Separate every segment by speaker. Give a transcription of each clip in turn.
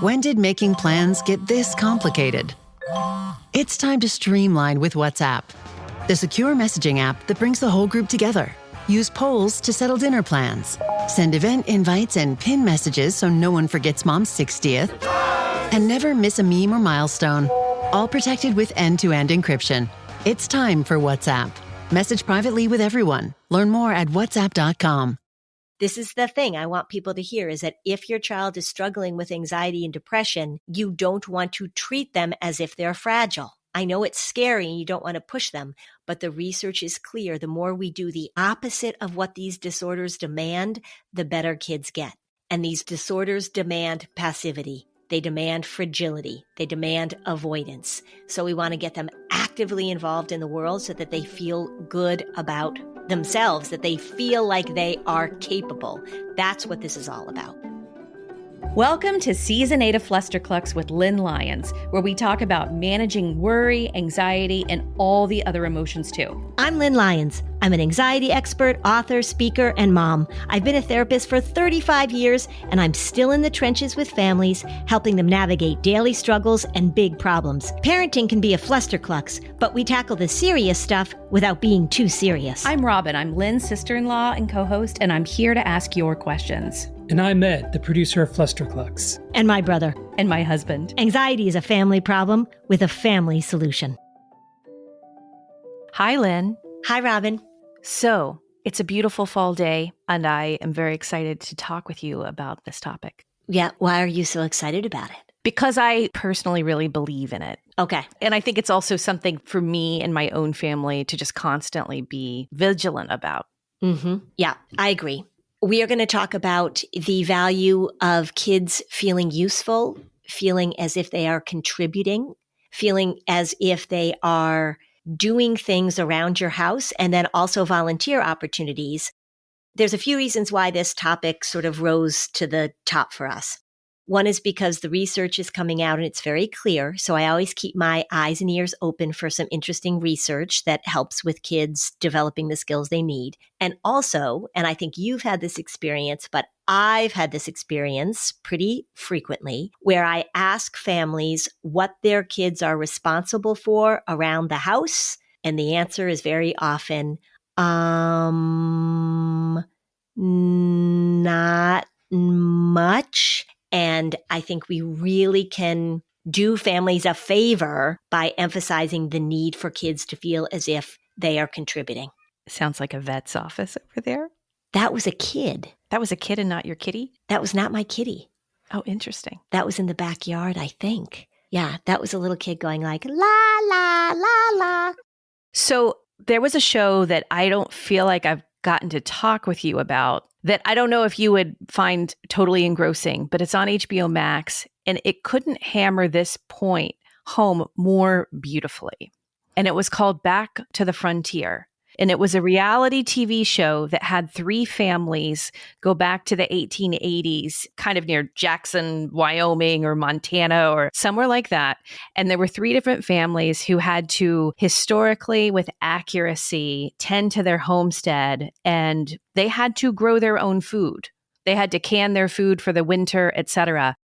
Speaker 1: When did making plans get this complicated? It's time to streamline with WhatsApp, the secure messaging app that brings the whole group together. Use polls to settle dinner plans. Send event invites and pin messages so no one forgets Mom's 60th. And never miss a meme or milestone. All protected with end-to-end encryption. It's time for WhatsApp. Message privately with everyone. Learn more at whatsapp.com.
Speaker 2: This is the thing I want people to hear, is that if your child is struggling with anxiety and depression, you don't want to treat them as if they're fragile. I know it's scary and you don't want to push them, but the research is clear. The more we do the opposite of what these disorders demand, the better kids get. And these disorders demand passivity. They demand fragility. They demand avoidance. So we want to get them actively involved in the world so that they feel good about themselves, that they feel like they are capable. That's what this is all about.
Speaker 3: Welcome to Season 8 of Flusterclux with Lynn Lyons, where we talk about managing worry, anxiety, and all the other emotions too.
Speaker 2: I'm Lynn Lyons. I'm an anxiety expert, author, speaker, and mom. I've been a therapist for 35 years, and I'm still in the trenches with families, helping them navigate daily struggles and big problems. Parenting can be a flusterclux, but we tackle the serious stuff without being too serious.
Speaker 3: I'm Robin. I'm Lynn's sister-in-law and co-host, and I'm here to ask your questions.
Speaker 4: And I'm Ed, the producer of Flusterclux.
Speaker 2: And my brother.
Speaker 3: And my husband.
Speaker 2: Anxiety is a family problem with a family solution.
Speaker 3: Hi, Lynn.
Speaker 2: Hi, Robin.
Speaker 3: So, it's a beautiful fall day, and I am very excited to talk with you about this topic.
Speaker 2: Yeah, why are you so excited about it?
Speaker 3: Because I personally really believe in it.
Speaker 2: Okay.
Speaker 3: And I think it's also something for me and my own family to just constantly be vigilant about.
Speaker 2: Yeah, I agree. We are going to talk about the value of kids feeling useful, feeling as if they are contributing, feeling as if they are doing things around your house, and then also volunteer opportunities. There's a few reasons why this topic sort of rose to the top for us. One is because the research is coming out and it's very clear. So I always keep my eyes and ears open for some interesting research that helps with kids developing the skills they need. And also, and I think you've had this experience, but I've had this experience pretty frequently, where I ask families what their kids are responsible for around the house. And the answer is very often, not much. And I think we really can do families a favor by emphasizing the need for kids to feel as if they are contributing.
Speaker 3: Sounds like a vet's office over there.
Speaker 2: That was a kid.
Speaker 3: That was a kid and not your kitty?
Speaker 2: That was not my kitty.
Speaker 3: Oh, interesting.
Speaker 2: That was in the backyard, I think. Yeah, that was a little kid going like, la, la, la, la.
Speaker 3: So there was a show that I don't feel like I've gotten to talk with you about that I don't know if you would find totally engrossing, but it's on HBO Max, and it couldn't hammer this point home more beautifully. And it was called Back to the Frontier. And it was a reality TV show that had three families go back to the 1880s, kind of near Jackson, Wyoming, or Montana, or somewhere like that. And there were three different families who had to historically, with accuracy, tend to their homestead, and they had to grow their own food. They had to can their food for the winter, etc.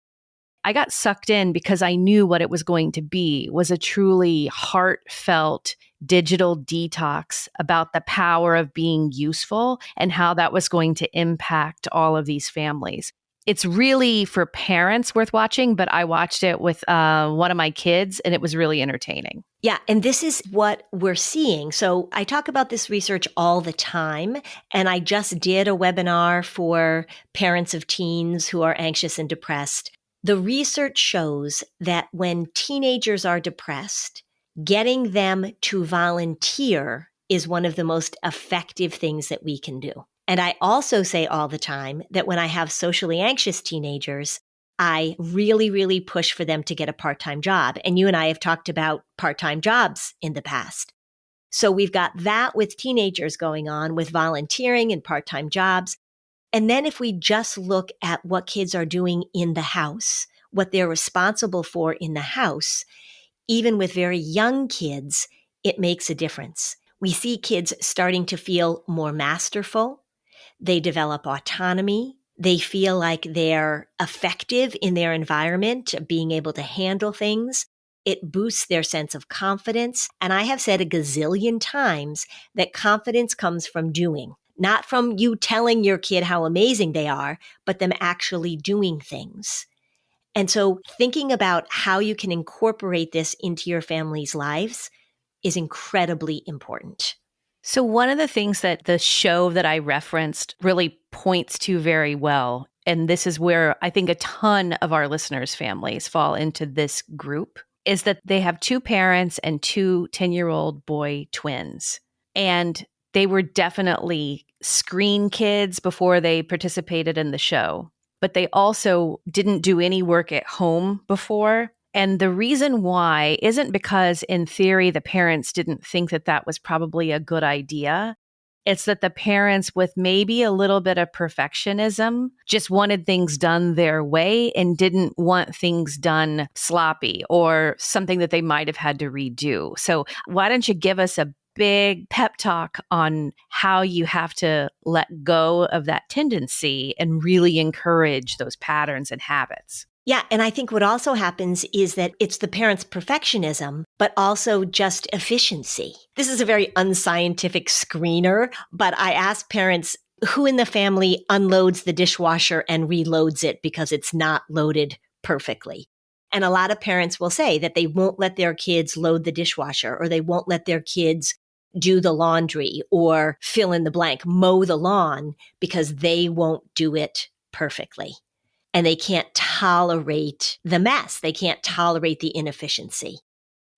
Speaker 3: I got sucked in because I knew what it was going to be, was a truly heartfelt digital detox about the power of being useful and how that was going to impact all of these families. It's really for parents worth watching, but I watched it with one of my kids and it was really entertaining.
Speaker 2: Yeah, and this is what we're seeing. So I talk about this research all the time, and I just did a webinar for parents of teens who are anxious and depressed. The research shows that when teenagers are depressed, getting them to volunteer is one of the most effective things that we can do. And I also say all the time that when I have socially anxious teenagers, I really, really push for them to get a part-time job. And you and I have talked about part-time jobs in the past. So we've got that with teenagers going on with volunteering and part-time jobs. And then if we just look at what kids are doing in the house, what they're responsible for in the house, even with very young kids, it makes a difference. We see kids starting to feel more masterful. They develop autonomy. They feel like they're effective in their environment, being able to handle things. It boosts their sense of confidence. And I have said a gazillion times that confidence comes from doing, not from you telling your kid how amazing they are, but them actually doing things. And so thinking about how you can incorporate this into your family's lives is incredibly important.
Speaker 3: So, one of the things that the show that I referenced really points to very well, and this is where I think a ton of our listeners' families fall into this group, is that they have two parents and two 10-year-old boy twins. And they were definitely screen kids before they participated in the show, but they also didn't do any work at home before. And the reason why isn't because, in theory, the parents didn't think that that was probably a good idea. It's that the parents, with maybe a little bit of perfectionism, just wanted things done their way and didn't want things done sloppy or something that they might have had to redo. So why don't you give us a big pep talk on how you have to let go of that tendency and really encourage those patterns and habits?
Speaker 2: Yeah. And I think what also happens is that it's the parents' perfectionism, but also just efficiency. This is a very unscientific screener, but I ask parents who in the family unloads the dishwasher and reloads it because it's not loaded perfectly. And a lot of parents will say that they won't let their kids load the dishwasher, or they won't let their kids do the laundry or fill in the blank, mow the lawn, because they won't do it perfectly. And they can't tolerate the mess. They can't tolerate the inefficiency.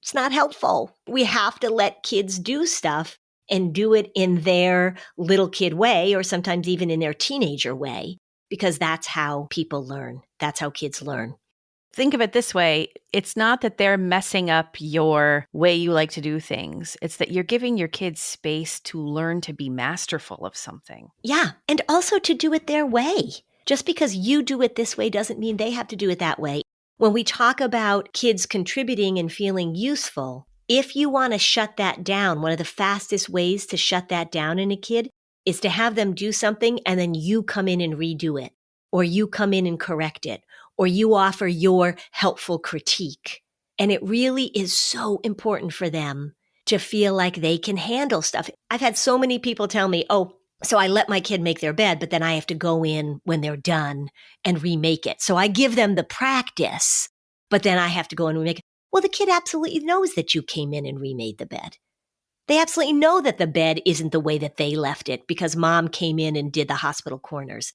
Speaker 2: It's not helpful. We have to let kids do stuff and do it in their little kid way, or sometimes even in their teenager way, because that's how people learn. That's how kids learn.
Speaker 3: Think of it this way. It's not that they're messing up your way you like to do things. It's that you're giving your kids space to learn to be masterful of something.
Speaker 2: Yeah. And also to do it their way. Just because you do it this way doesn't mean they have to do it that way. When we talk about kids contributing and feeling useful, if you want to shut that down, one of the fastest ways to shut that down in a kid is to have them do something and then you come in and redo it, or you come in and correct it, or you offer your helpful critique. And it really is so important for them to feel like they can handle stuff. I've had so many people tell me, oh, so I let my kid make their bed, but then I have to go in when they're done and remake it. So I give them the practice, but then I have to go and remake it. Well, the kid absolutely knows that you came in and remade the bed. They absolutely know that the bed isn't the way that they left it because mom came in and did the hospital corners.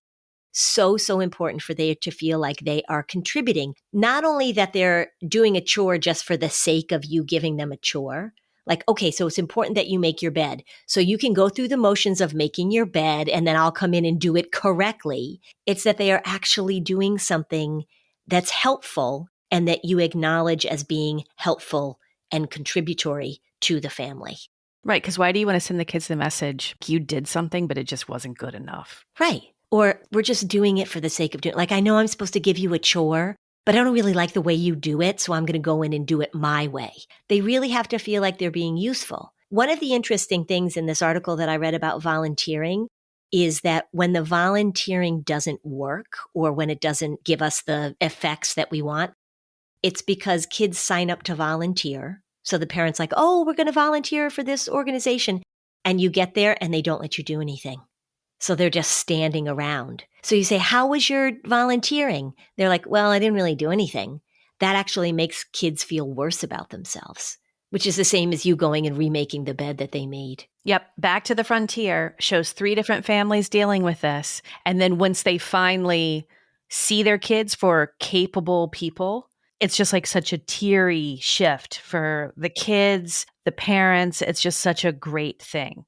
Speaker 2: So important for they to feel like they are contributing. Not only that they're doing a chore just for the sake of you giving them a chore. Like, okay, so it's important that you make your bed. So you can go through the motions of making your bed and then I'll come in and do it correctly. It's that they are actually doing something that's helpful and that you acknowledge as being helpful and contributory to the family.
Speaker 3: Right, because why do you want to send the kids the message, you did something, but it just wasn't good enough?
Speaker 2: Right. Or we're just doing it for the sake of doing it. Like, I know I'm supposed to give you a chore, but I don't really like the way you do it, so I'm going to go in and do it my way. They really have to feel like they're being useful. One of the interesting things in this article that I read about volunteering is that when the volunteering doesn't work or when it doesn't give us the effects that we want, it's because kids sign up to volunteer. So the parent's like, oh, we're going to volunteer for this organization. And you get there and they don't let you do anything. So they're just standing around. So you say, how was your volunteering? They're like, well, I didn't really do anything. That actually makes kids feel worse about themselves, which is the same as you going and remaking the bed that they made.
Speaker 3: Yep. Back to the Frontier shows 3 different families dealing with this. And then once they finally see their kids for capable people, it's just like such a teary shift for the kids, the parents. It's just such a great thing.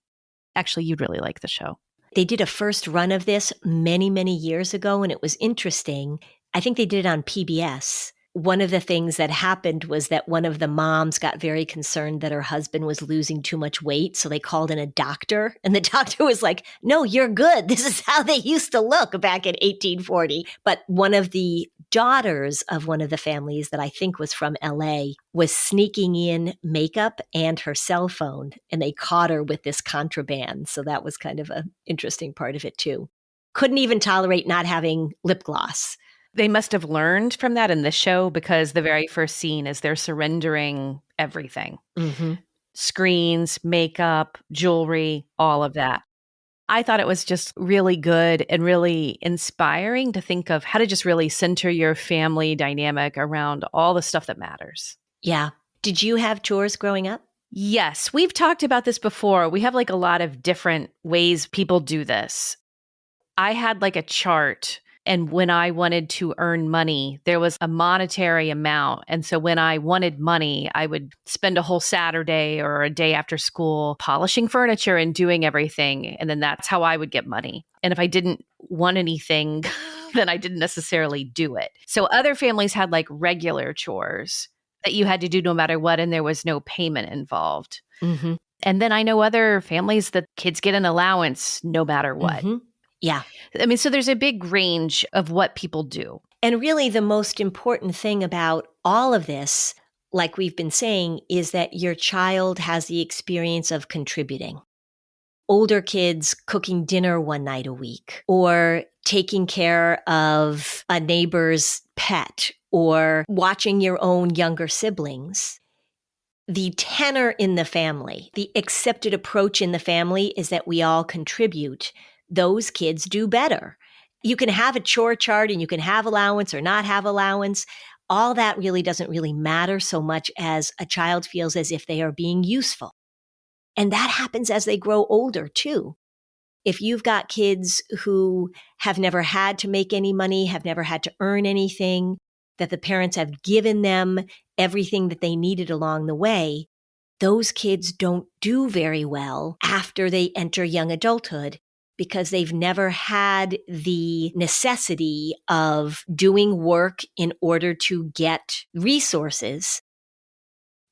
Speaker 3: Actually, you'd really like the show.
Speaker 2: They did a first run of this many, many years ago, and it was interesting. I think they did it on PBS. One of the things that happened was that one of the moms got very concerned that her husband was losing too much weight. So they called in a doctor, and the doctor was like, no, you're good. This is how they used to look back in 1840. But one of the daughters of one of the families that I think was from LA was sneaking in makeup and her cell phone, and they caught her with this contraband. So that was kind of an interesting part of it too. couldn't even tolerate not having lip gloss.
Speaker 3: They must have learned from that in the show, because the very first scene is they're surrendering everything.
Speaker 2: Mm-hmm.
Speaker 3: Screens, makeup, jewelry, all of that. I thought it was just really good and really inspiring to think of how to just really center your family dynamic around all the stuff that matters.
Speaker 2: Yeah. Did you have chores growing up?
Speaker 3: Yes, we've talked about this before. We have like a lot of different ways people do this. I had like a chart, and when I wanted to earn money, there was a monetary amount. And so when I wanted money, I would spend a whole Saturday or a day after school polishing furniture and doing everything. And then that's how I would get money. And if I didn't want anything, then I didn't necessarily do it. So other families had like regular chores that you had to do no matter what, and there was no payment involved.
Speaker 2: Mm-hmm.
Speaker 3: And then I know other families that kids get an allowance no matter what.
Speaker 2: Mm-hmm. Yeah.
Speaker 3: I mean, so there's a big range of what people do.
Speaker 2: And really, the most important thing about all of this, like we've been saying, is that your child has the experience of contributing. Older kids cooking dinner one night a week, or taking care of a neighbor's pet, or watching your own younger siblings. The tenor in the family, the accepted approach in the family is that we all contribute. Those kids do better. You can have a chore chart and you can have allowance or not have allowance. All that really doesn't really matter so much as a child feels as if they are being useful. And that happens as they grow older too. If you've got kids who have never had to make any money, have never had to earn anything, that the parents have given them everything that they needed along the way, those kids don't do very well after they enter young adulthood, because they've never had the necessity of doing work in order to get resources.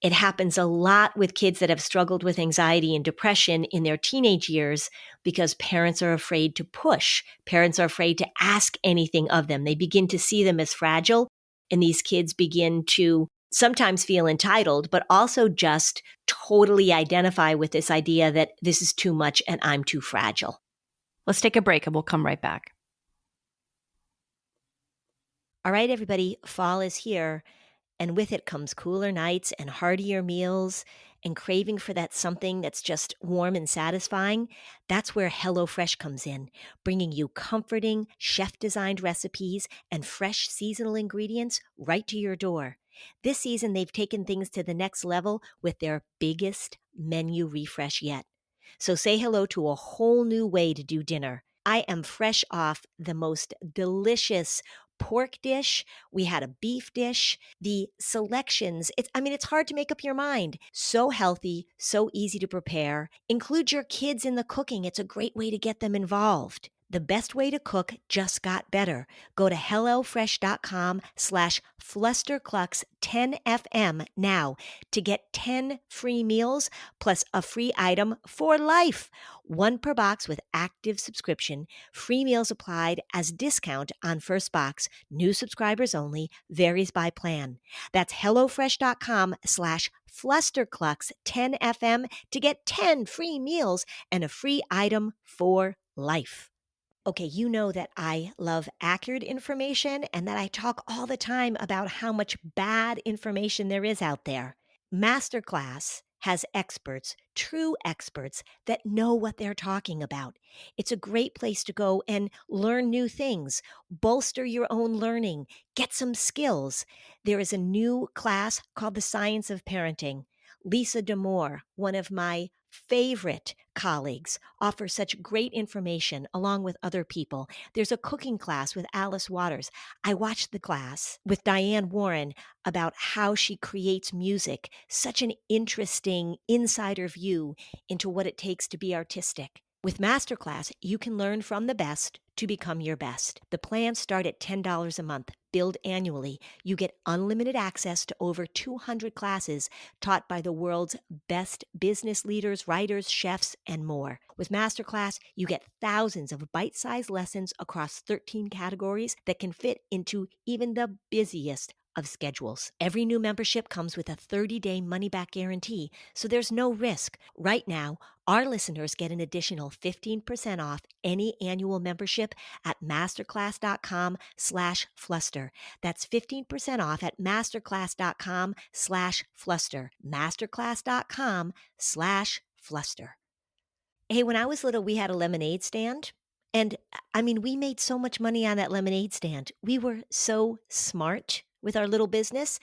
Speaker 2: It happens a lot with kids that have struggled with anxiety and depression in their teenage years because parents are afraid to push. Parents are afraid to ask anything of them. They begin to see them as fragile, and these kids begin to sometimes feel entitled, but also just totally identify with this idea that this is too much and I'm too fragile.
Speaker 3: Let's take a break and we'll come right back.
Speaker 2: All right, everybody, fall is here. And with it comes cooler nights and heartier meals and craving for that something that's just warm and satisfying. That's where HelloFresh comes in, bringing you comforting, chef-designed recipes and fresh seasonal ingredients right to your door. This season, they've taken things to the next level with their biggest menu refresh yet. So say hello to a whole new way to do dinner. I am fresh off the most delicious pork dish. We had a beef dish. The selections, it's hard to make up your mind. So healthy, so easy to prepare. Include your kids in the cooking. It's a great way to get them involved. The best way to cook just got better. Go to HelloFresh.com/Flusterclux10FM now to get 10 free meals plus a free item for life. One per box with active subscription. Free meals applied as discount on first box. New subscribers only. Varies by plan. That's HelloFresh.com/Flusterclux10FM to get 10 free meals and a free item for life. Okay, you know that I love accurate information and that I talk all the time about how much bad information there is out there. Masterclass has experts, true experts, that know what they're talking about. It's a great place to go and learn new things, bolster your own learning, get some skills. There is a new class called The Science of Parenting. Lisa D'Amour, one of my favorite colleagues, offers such great information along with other people. There's a cooking class with Alice Waters. I watched the class with Diane Warren about how she creates music. Such an interesting insider view into what it takes to be artistic. With Masterclass, you can learn from the best to become your best. The plans start at $10 a month, billed annually. You get unlimited access to over 200 classes taught by the world's best business leaders, writers, chefs, and more. With Masterclass, you get thousands of bite-sized lessons across 13 categories that can fit into even the busiest of schedules. Every new membership comes with a 30-day money-back guarantee, so there's no risk. Right now, our listeners get an additional 15% off any annual membership at masterclass.com/fluster. That's 15% off at masterclass.com/fluster. masterclass.com/fluster. Hey, when I was little, we had a lemonade stand. And I mean, we made so much money on that lemonade stand. We were so smart with our little business.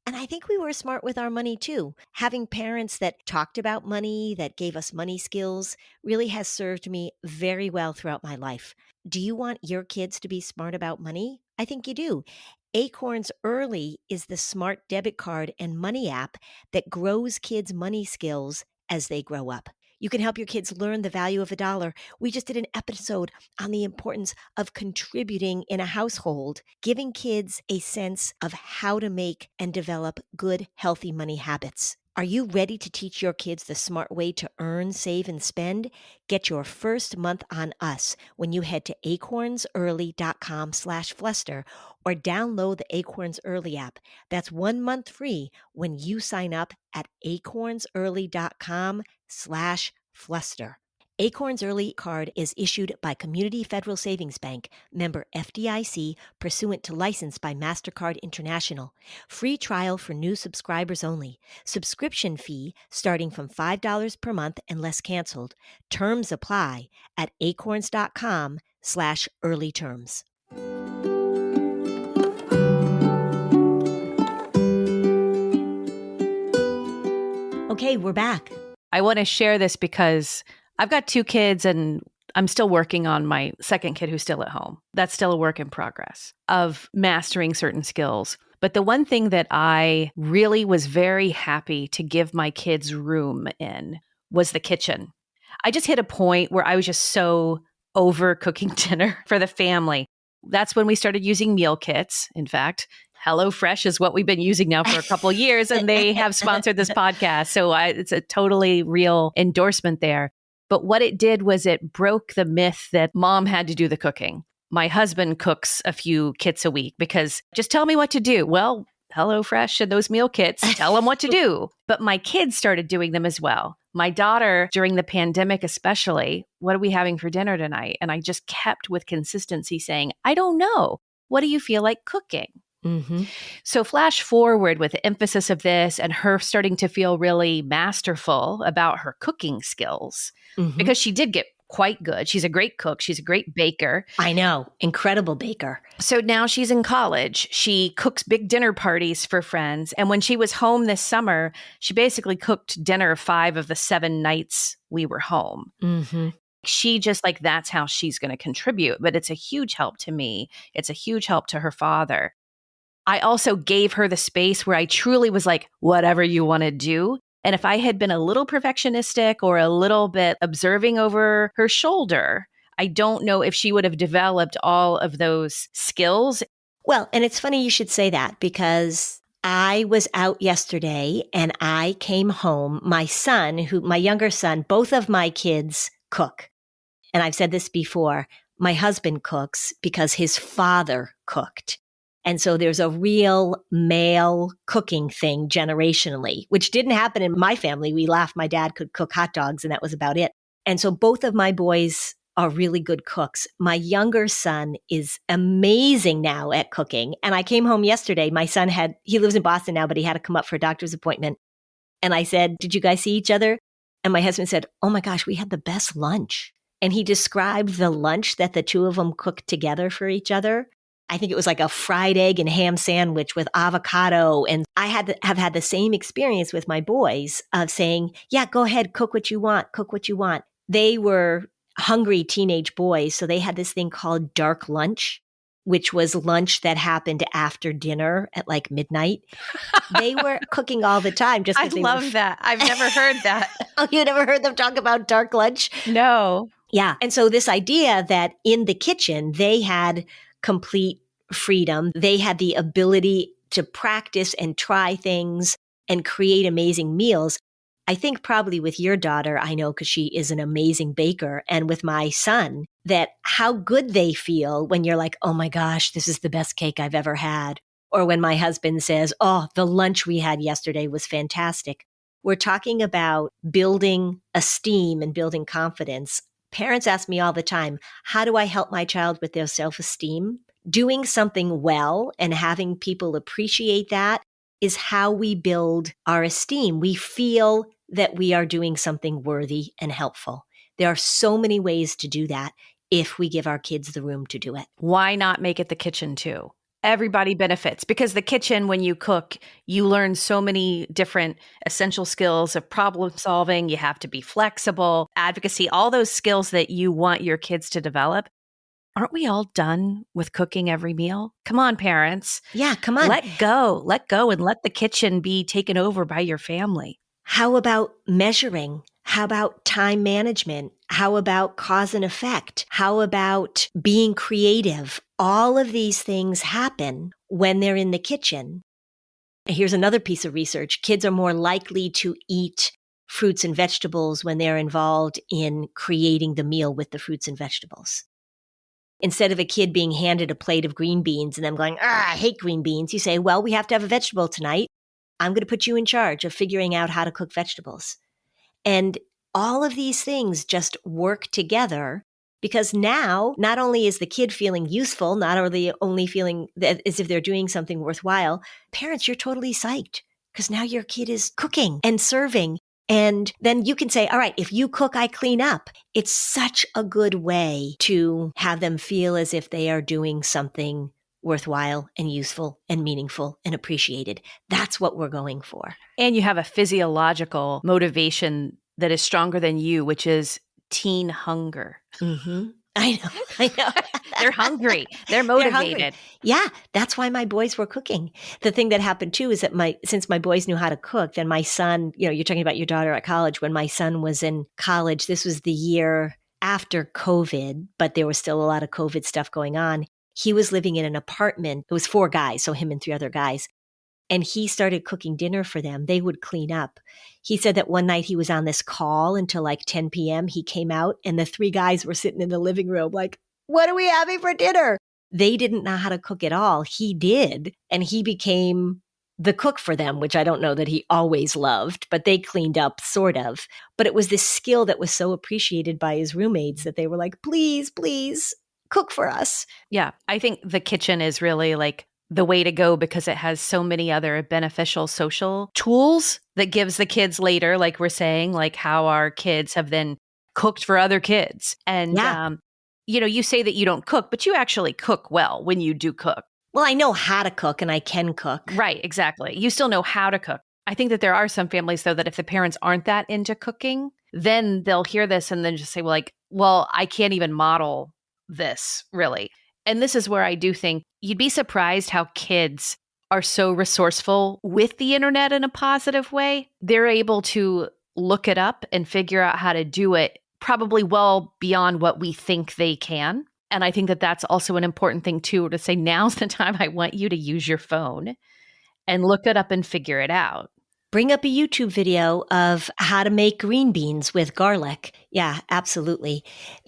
Speaker 2: And I think we were smart with our money too. Having parents that talked about money, that gave us money skills, really has served me very well throughout my life. Do you want your kids to be smart about money? I think you do. Acorns Early is the smart debit card and money app that grows kids' money skills as they grow up. You can help your kids learn the value of a dollar. We just did an episode on the importance of contributing in a household, giving kids a sense of how to make and develop good, healthy money habits. Are you ready to teach your kids the smart way to earn, save, and spend? Get your first month on us when you head to acornsearly.com/fluster or download the Acorns Early app. That's 1 month free when you sign up at acornsearly.com/fluster. Acorns Early Card is issued by Community Federal Savings Bank, member FDIC, pursuant to license by MasterCard International. Free trial for new subscribers only. Subscription fee starting from $5 per month unless canceled. Terms apply at acorns.com/earlyterms. Okay, we're back.
Speaker 3: I want to share this because I've got 2 kids and I'm still working on my second kid who's still at home. That's still a work in progress of mastering certain skills. But the one thing that I really was very happy to give my kids room in was the kitchen. I just hit a point where I was just so over cooking dinner for the family. That's when we started using meal kits. In fact, HelloFresh is what we've been using now for a couple of years, and they have sponsored this podcast. So it's a totally real endorsement there. But what it did was it broke the myth that mom had to do the cooking. My husband cooks a few kits a week because just tell me what to do. Well, HelloFresh and those meal kits tell them what to do. But my kids started doing them as well. My daughter, during the pandemic especially, what are we having for dinner tonight? And I just kept with consistency saying, I don't know. What do you feel like cooking?
Speaker 2: Mm-hmm.
Speaker 3: So flash forward with the emphasis of this and her starting to feel really masterful about her cooking skills because she did get quite good. She's a great cook. She's a great baker.
Speaker 2: I know. Incredible baker.
Speaker 3: So now she's in college. She cooks big dinner parties for friends. And when she was home this summer, she basically cooked dinner 5 of the 7 nights we were home.
Speaker 2: Mm-hmm.
Speaker 3: She just like, that's how she's going to contribute. But it's a huge help to me. It's a huge help to her father. I also gave her the space where I truly was like, whatever you want to do. And if I had been a little perfectionistic or a little bit observing over her shoulder, I don't know if she would have developed all of those skills.
Speaker 2: Well, and it's funny you should say that because I was out yesterday and I came home. My younger son, both of my kids cook. And I've said this before, my husband cooks because his father cooked. And so there's a real male cooking thing generationally, which didn't happen in my family. We laughed. My dad could cook hot dogs and that was about it. And so both of my boys are really good cooks. My younger son is amazing now at cooking. And I came home yesterday. My son he lives in Boston now, but he had to come up for a doctor's appointment. And I said, did you guys see each other? And my husband said, oh my gosh, we had the best lunch. And he described the lunch that the two of them cooked together for each other. I think it was like a fried egg and ham sandwich with avocado. And I have had the same experience with my boys of saying, yeah, go ahead, cook what you want, cook what you want. They were hungry teenage boys. So they had this thing called dark lunch, which was lunch that happened after dinner at like midnight. They were cooking all the time.
Speaker 3: I love that. I've never heard that.
Speaker 2: Oh, you never heard them talk about dark lunch?
Speaker 3: No.
Speaker 2: Yeah. And so this idea that in the kitchen, they had complete freedom. They had the ability to practice and try things and create amazing meals. I think probably with your daughter, I know because she is an amazing baker, and with my son, that how good they feel when you're like, oh my gosh, this is the best cake I've ever had. Or when my husband says, oh, the lunch we had yesterday was fantastic. We're talking about building esteem and building confidence. Parents ask me all the time, how do I help my child with their self-esteem? Doing something well and having people appreciate that is how we build our esteem. We feel that we are doing something worthy and helpful. There are so many ways to do that if we give our kids the room to do it.
Speaker 3: Why not make it the kitchen too? Everybody benefits because the kitchen, when you cook, you learn so many different essential skills of problem solving. You have to be flexible, advocacy, all those skills that you want your kids to develop. Aren't we all done with cooking every meal? Come on, parents.
Speaker 2: Yeah, come on.
Speaker 3: Let go and let the kitchen be taken over by your family.
Speaker 2: How about measuring? How about time management? How about cause and effect? How about being creative? All of these things happen when they're in the kitchen. Here's another piece of research. Kids are more likely to eat fruits and vegetables when they're involved in creating the meal with the fruits and vegetables. Instead of a kid being handed a plate of green beans and them going, I hate green beans, you say, well, we have to have a vegetable tonight. I'm going to put you in charge of figuring out how to cook vegetables. And all of these things just work together because now not only is the kid feeling useful, not only feeling that as if they're doing something worthwhile, parents, you're totally psyched because now your kid is cooking and serving. And then you can say, all right, if you cook, I clean up. It's such a good way to have them feel as if they are doing something worthwhile and useful and meaningful and appreciated. That's what we're going for.
Speaker 3: And you have a physiological motivation that is stronger than you, which is teen hunger.
Speaker 2: Mm-hmm. I know.
Speaker 3: They're hungry. They're motivated.
Speaker 2: Yeah, that's why my boys were cooking. The thing that happened too is that since my boys knew how to cook, then my son, you're talking about your daughter at college. When my son was in college, this was the year after COVID, but there was still a lot of COVID stuff going on. He was living in an apartment. It was 4 guys, so him and 3 other guys. And he started cooking dinner for them. They would clean up. He said that one night he was on this call until like 10 p.m. He came out and the 3 guys were sitting in the living room like, what are we having for dinner? They didn't know how to cook at all. He did. And he became the cook for them, which I don't know that he always loved, but they cleaned up sort of. But it was this skill that was so appreciated by his roommates that they were like, please, please cook for us.
Speaker 3: Yeah. I think the kitchen is really like the way to go because it has so many other beneficial social tools that gives the kids later, like we're saying, like how our kids have then cooked for other kids. And, you say that you don't cook, but you actually cook well when you do cook.
Speaker 2: Well, I know how to cook and I can cook.
Speaker 3: Right, exactly. You still know how to cook. I think that there are some families, though, that if the parents aren't that into cooking, then they'll hear this and then just say, well, I can't even model this, really. And this is where I do think you'd be surprised how kids are so resourceful with the internet in a positive way. They're able to look it up and figure out how to do it probably well beyond what we think they can. And I think that that's also an important thing, too, to say now's the time I want you to use your phone and look it up and figure it out.
Speaker 2: Bring up a YouTube video of how to make green beans with garlic. Yeah, absolutely.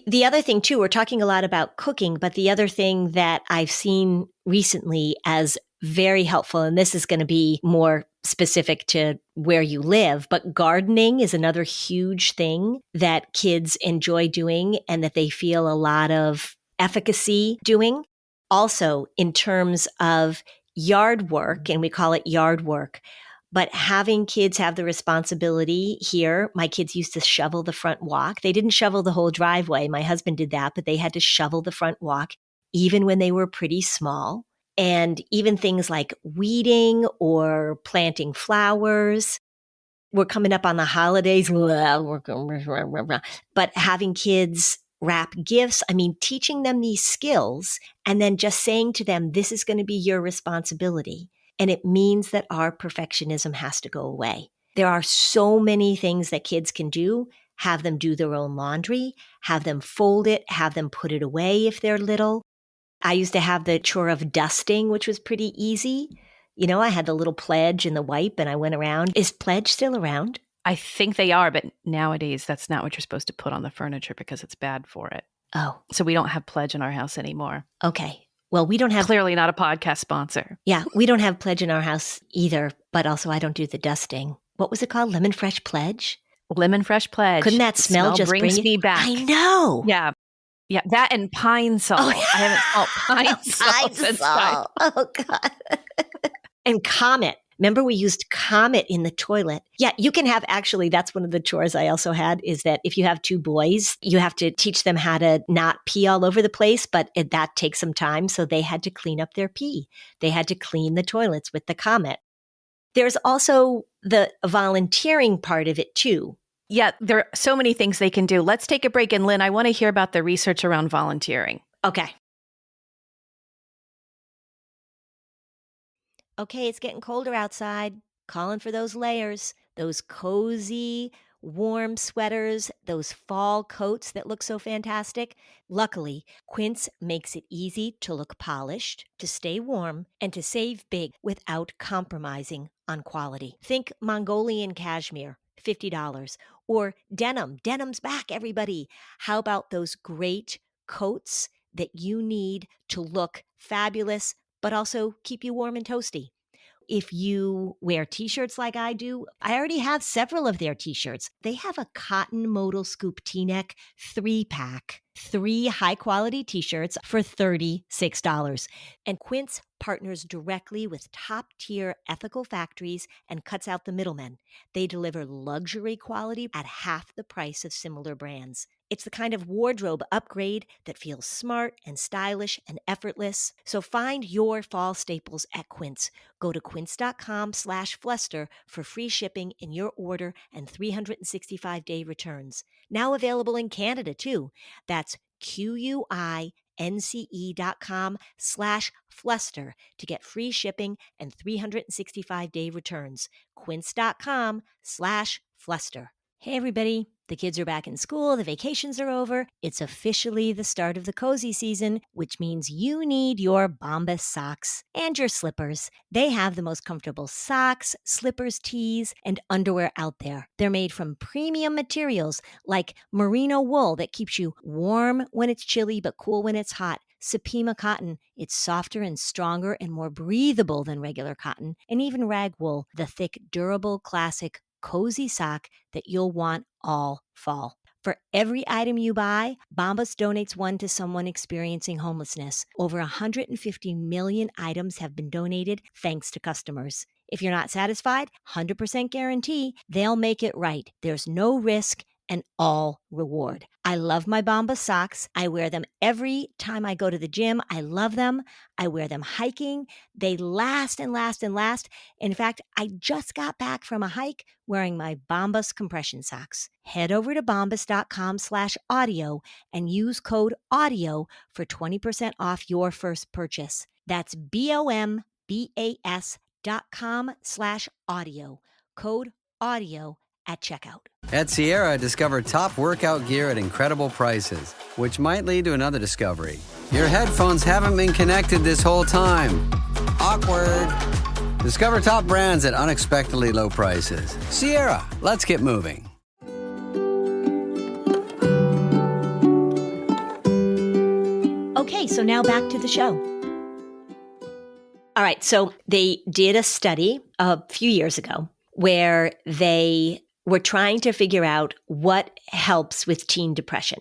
Speaker 2: The other thing, too, we're talking a lot about cooking, but the other thing that I've seen recently as very helpful, and this is going to be more specific to where you live, but gardening is another huge thing that kids enjoy doing and that they feel a lot of efficacy doing. Also, in terms of yard work, and we call it yard work, but having kids have the responsibility here, my kids used to shovel the front walk. They didn't shovel the whole driveway. My husband did that, but they had to shovel the front walk, even when they were pretty small. And even things like weeding or planting flowers. We're coming up on the holidays, but having kids wrap gifts, teaching them these skills and then just saying to them, this is going to be your responsibility. And it means that our perfectionism has to go away. There are so many things that kids can do. Have them do their own laundry, have them fold it, have them put it away if they're little. I used to have the chore of dusting, which was pretty easy. I had the little Pledge and the wipe and I went around. Is Pledge still around?
Speaker 3: I think they are, but nowadays that's not what you're supposed to put on the furniture because it's bad for it.
Speaker 2: Oh.
Speaker 3: So we don't have Pledge in our house anymore.
Speaker 2: Okay. Well, we don't have,
Speaker 3: Clearly not a podcast sponsor.
Speaker 2: yeah, we don't have Pledge in our house either, but also I don't do the dusting. What was it called? Lemon Fresh Pledge?
Speaker 3: Lemon Fresh Pledge.
Speaker 2: Couldn't that
Speaker 3: The
Speaker 2: smell just
Speaker 3: brings
Speaker 2: bring
Speaker 3: me back.
Speaker 2: I know.
Speaker 3: Yeah. Yeah. That and pine salt.
Speaker 2: Oh, yeah.
Speaker 3: I haven't smelled pine salt since
Speaker 2: salt. Oh, God. And Comet. Remember we used Comet in the toilet? Yeah, you can have, actually, that's one of the chores I also had, is that if you have two boys, you have to teach them how to not pee all over the place, but that takes some time. So they had to clean up their pee. They had to clean the toilets with the Comet. There's also the volunteering part of it too.
Speaker 3: Yeah, there are so many things they can do. Let's take a break. And Lynn, I want to hear about the research around volunteering.
Speaker 2: Okay. Okay, it's getting colder outside. Calling for those layers, those cozy, warm sweaters, those fall coats that look so fantastic. Luckily, Quince makes it easy to look polished, to stay warm, and to save big without compromising on quality. Think Mongolian cashmere, $50. Or denim. Denim's back, everybody. How about those great coats that you need to look fabulous, but also keep you warm and toasty? If you wear t-shirts like I do, I already have several of their t-shirts. They have a cotton modal scoop t-neck 3-pack, 3 high-quality t-shirts for $36. And Quince partners directly with top-tier ethical factories and cuts out the middlemen. They deliver luxury quality at half the price of similar brands. It's the kind of wardrobe upgrade that feels smart and stylish and effortless. So find your fall staples at Quince. Go to quince.com/fluster for free shipping in your order and 365-day returns. Now available in Canada too. That's QUINCE.com/fluster to get free shipping and 365-day returns. Quince.com/fluster. Hey everybody, the kids are back in school, the vacations are over. It's officially the start of the cozy season, which means you need your Bombas socks and your slippers. They have the most comfortable socks, slippers, tees, and underwear out there. They're made from premium materials like merino wool that keeps you warm when it's chilly but cool when it's hot. Supima cotton, it's softer and stronger and more breathable than regular cotton. And even rag wool, the thick, durable, classic cozy sock that you'll want all fall. For every item you buy, Bombas donates one to someone experiencing homelessness. Over 150 million items have been donated thanks to customers. If you're not satisfied, 100% guarantee they'll make it right. There's no risk and all reward. I love my Bombas socks. I wear them every time I go to the gym. I love them. I wear them hiking. They last and last and last. In fact, I just got back from a hike wearing my Bombas compression socks. Head over to bombas.com/audio and use code AUDIO for 20% off your first purchase. That's BOMBAS.com/audio. Code AUDIO at checkout.
Speaker 5: At Sierra, discover top workout gear at incredible prices, which might lead to another discovery. Your headphones haven't been connected this whole time. Awkward. Discover top brands at unexpectedly low prices. Sierra, let's get moving.
Speaker 2: Okay, so now back to the show. All right, so they did a study a few years ago where they were trying to figure out what helps with teen depression.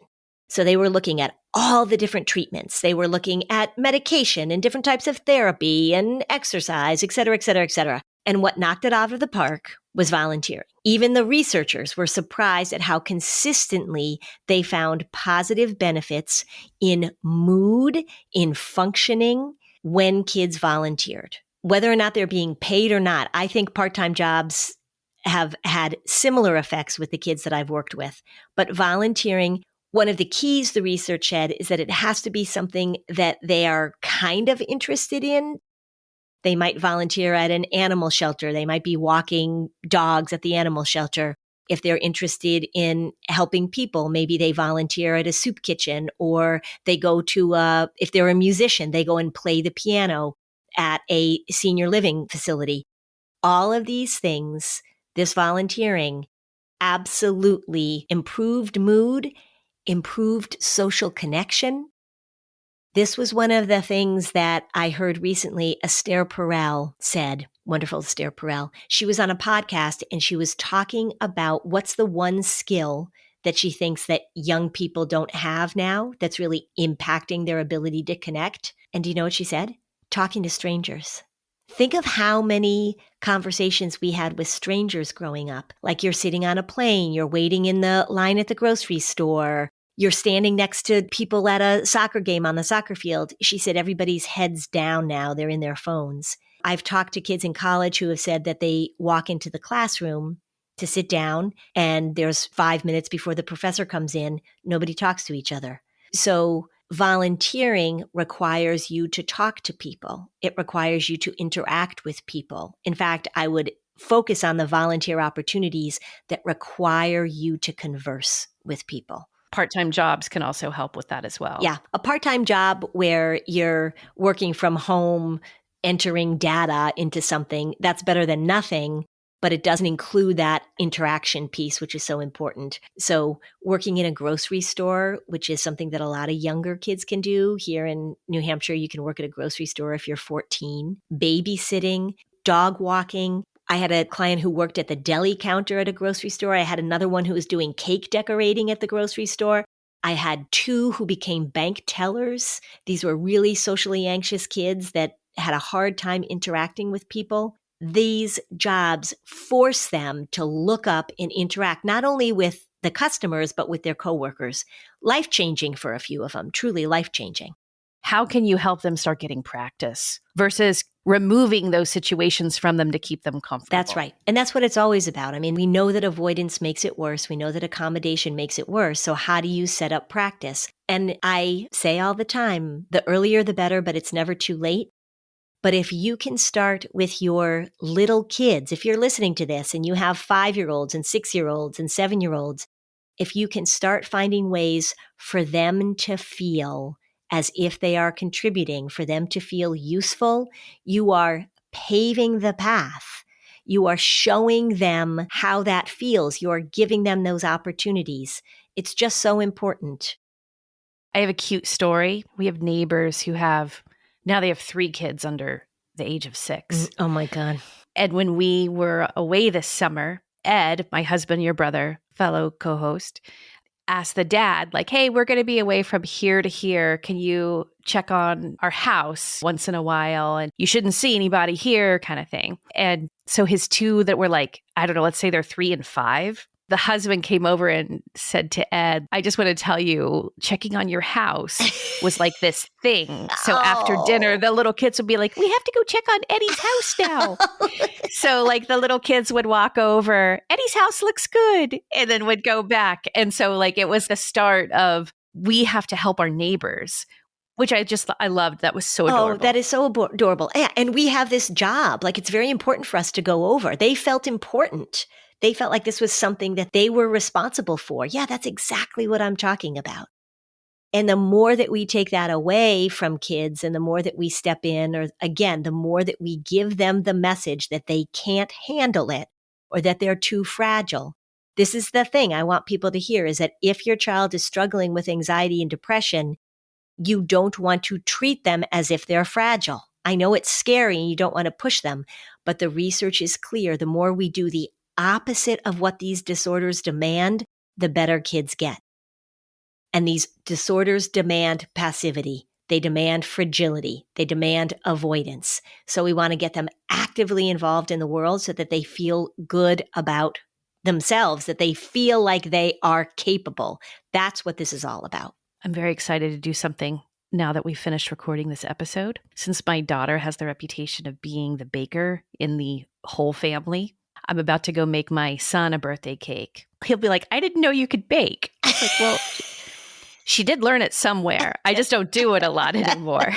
Speaker 2: So they were looking at all the different treatments. They were looking at medication and different types of therapy and exercise, et cetera, et cetera, et cetera. And what knocked it out of the park was volunteering. Even the researchers were surprised at how consistently they found positive benefits in mood, in functioning when kids volunteered. Whether or not they're being paid or not, I think part-time jobs have had similar effects with the kids that I've worked with. But volunteering, one of the keys the research said is that it has to be something that they are kind of interested in. They might volunteer at an animal shelter. They might be walking dogs at the animal shelter. If they're interested in helping people, maybe they volunteer at a soup kitchen, or they go to, if they're a musician, they go and play the piano at a senior living facility. All of these things, this volunteering absolutely improved mood, improved social connection. This was one of the things that I heard recently. Esther Perel said, wonderful Esther Perel. She was on a podcast and she was talking about what's the one skill that she thinks that young people don't have now that's really impacting their ability to connect. And do you know what she said? Talking to strangers. Think of how many conversations we had with strangers growing up. Like you're sitting on a plane, you're waiting in the line at the grocery store, you're standing next to people at a soccer game on the soccer field. She said everybody's heads down now. They're in their phones. I've talked to kids in college who have said that they walk into the classroom to sit down and there's 5 minutes before the professor comes in. Nobody talks to each other. So volunteering requires you to talk to people. It requires you to interact with people. In fact, I would focus on the volunteer opportunities that require you to converse with people.
Speaker 3: Part-time jobs can also help with that as well.
Speaker 2: Yeah. A part-time job where you're working from home, entering data into something, that's better than nothing, but it doesn't include that interaction piece, which is so important. So working in a grocery store, which is something that a lot of younger kids can do. Here in New Hampshire, you can work at a grocery store if you're 14. Babysitting, dog walking. I had a client who worked at the deli counter at a grocery store. I had another one who was doing cake decorating at the grocery store. I had 2 who became bank tellers. These were really socially anxious kids that had a hard time interacting with people. These jobs force them to look up and interact not only with the customers, but with their coworkers. Life-changing for a few of them, truly life-changing.
Speaker 3: How can you help them start getting practice versus removing those situations from them to keep them comfortable?
Speaker 2: That's right. And that's what it's always about. I mean, we know that avoidance makes it worse. We know that accommodation makes it worse. So how do you set up practice? And I say all the time, the earlier the better, but it's never too late. But if you can start with your little kids, if you're listening to this and you have 5-year-olds and 6-year-olds and 7-year-olds, if you can start finding ways for them to feel as if they are contributing, for them to feel useful, you are paving the path. You are showing them how that feels. You are giving them those opportunities. It's just so important.
Speaker 3: I have a cute story. We have neighbors who now they have 3 kids under the age of 6.
Speaker 2: Oh my God.
Speaker 3: And when we were away this summer, Ed, my husband, your brother, fellow co-host, asked the dad, like, hey, we're going to be away from here to here. Can you check on our house once in a while? And you shouldn't see anybody here, kind of thing. And so his 2 that were like, I don't know, let's say they're 3 and 5. The husband came over and said to Ed, I just want to tell you, checking on your house was like this thing. So after dinner, the little kids would be like, we have to go check on Eddie's house now. So like the little kids would walk over, Eddie's house looks good, and then would go back. And so like it was the start of, we have to help our neighbors, which I loved. That was so adorable.
Speaker 2: Oh, that is so adorable. Yeah, and we have this job. Like it's very important for us to go over. They felt important. They felt like this was something that they were responsible for. Yeah, that's exactly what I'm talking about. And the more that we take that away from kids and the more that we step in, or again, the more that we give them the message that they can't handle it or that they're too fragile. This is the thing I want people to hear, is that if your child is struggling with anxiety and depression, you don't want to treat them as if they're fragile. I know it's scary and you don't want to push them, but the research is clear. The more we do the opposite of what these disorders demand, the better kids get. And these disorders demand passivity. They demand fragility. They demand avoidance. So we want to get them actively involved in the world so that they feel good about themselves, that they feel like they are capable. That's what this is all about.
Speaker 3: I'm very excited to do something now that we finished recording this episode. Since my daughter has the reputation of being the baker in the whole family, I'm about to go make my son a birthday cake. He'll be like, I didn't know you could bake. I was like, well, she did learn it somewhere. I just don't do it a lot anymore.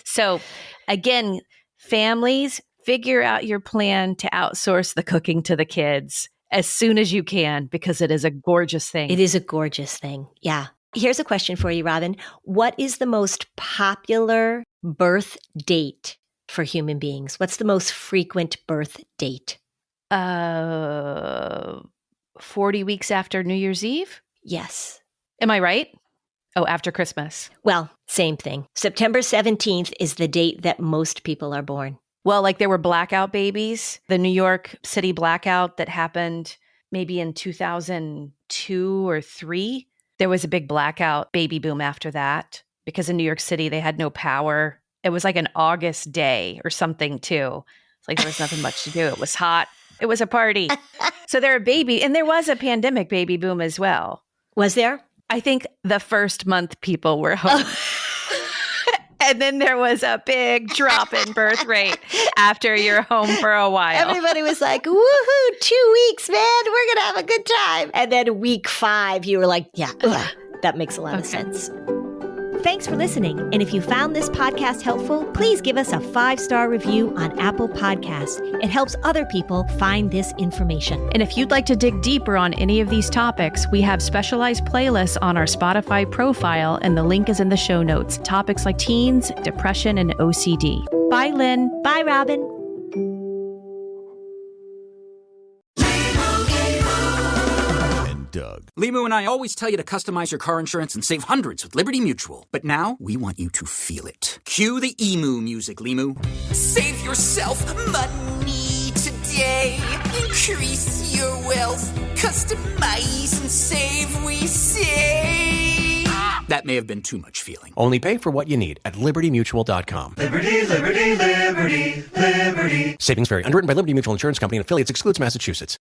Speaker 3: So again, families, figure out your plan to outsource the cooking to the kids as soon as you can, because it is a gorgeous thing.
Speaker 2: It is a gorgeous thing. Yeah. Here's a question for you, Robin. What is the most popular birth date for human beings? What's the most frequent birth date?
Speaker 3: 40 weeks after New Year's Eve?
Speaker 2: Yes.
Speaker 3: Am I right? Oh, after Christmas.
Speaker 2: Well, same thing. September 17th is the date that most people are born.
Speaker 3: Well, like there were blackout babies, the New York City blackout that happened maybe in 2002 or 3. There was a big blackout baby boom after that because in New York City, they had no power. It was like an August day or something too. It's like there was nothing much to do. It was hot. It was a party. So there was a pandemic baby boom as well.
Speaker 2: Was there?
Speaker 3: I think the first month people were home. And then there was a big drop in birth rate after you're home for a while.
Speaker 2: Everybody was like, woohoo, 2 weeks, man. We're going to have a good time. And then week 5, you were like, yeah, that makes a lot of sense. Thanks for listening. And if you found this podcast helpful, please give us a 5-star review on Apple Podcasts. It helps other people find this information.
Speaker 3: And if you'd like to dig deeper on any of these topics, we have specialized playlists on our Spotify profile, and the link is in the show notes. Topics like teens, depression, and OCD. Bye, Lynn.
Speaker 2: Bye, Robin.
Speaker 6: Doug.
Speaker 7: Limu and I always tell you to customize your car insurance and save hundreds with Liberty Mutual. But now, we want you to feel it. Cue the emu music, Limu.
Speaker 8: Save yourself money today. Increase your wealth. Customize and save, we say.
Speaker 7: That may have been too much feeling.
Speaker 9: Only pay for what you need at libertymutual.com.
Speaker 10: Liberty, liberty, liberty, liberty.
Speaker 9: Savings vary. Underwritten by Liberty Mutual Insurance Company and affiliates. Excludes Massachusetts.